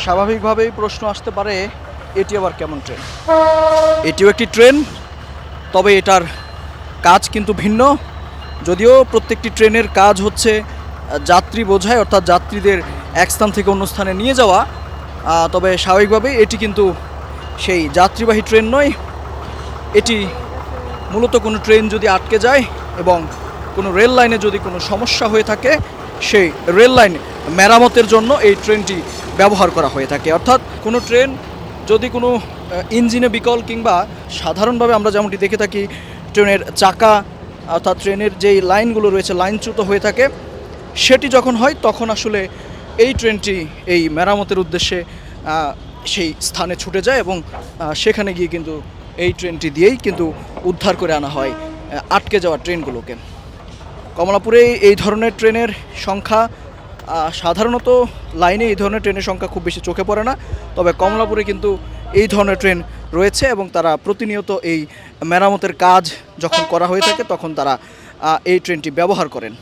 স্বাভাবিকভাবেই প্রশ্ন আসতে পারে, এটি আবার কেমন ট্রেন? এটিও একটি ট্রেন, তবে এটার কাজ কিন্তু ভিন্ন। যদিও প্রত্যেকটি ট্রেনের কাজ হচ্ছে যাত্রী বোঝায়, অর্থাৎ যাত্রীদের এক স্থান থেকে অন্য স্থানে নিয়ে যাওয়া, তবে স্বাভাবিকভাবেই এটি কিন্তু সেই যাত্রীবাহী ট্রেন নয়। এটি মূলত কোনো ট্রেন যদি আটকে যায় এবং কোনো রেল লাইনে যদি কোনো সমস্যা হয়ে থাকে, সেই রেল লাইন মেরামতের জন্য এই ট্রেনটি ব্যবহার করা হয়ে থাকে। অর্থাৎ কোনো ট্রেন যদি কোনো ইঞ্জিনে বিকল কিংবা সাধারণভাবে আমরা যেমনটি দেখে থাকি ট্রেনের চাকা অর্থাৎ ট্রেনের যেই লাইনগুলো রয়েছে লাইনচ্যুত হয়ে থাকে, সেটি যখন হয় তখন আসলে এই ট্রেনটি এই মেরামতের উদ্দেশ্যে সেই স্থানে ছুটে যায় এবং সেখানে গিয়ে কিন্তু এই ট্রেনটি দিয়েই কিন্তু উদ্ধার করে আনা হয় আটকে যাওয়া ট্রেনগুলোকে। কমলাপুরে এই ধরনের ট্রেনের সংখ্যা সাধারণত লাইনে এই ধরনের ট্রেনের সংখ্যা খুব বেশি চোখে পড়ে না, তবে কমলাপুরে কিন্তু এই ধরনের ট্রেন রয়েছে এবং তারা প্রতিনিয়ত এই মেরামতের কাজ যখন করা হয়ে থাকে তখন তারা এই ট্রেনটি ব্যবহার করেন।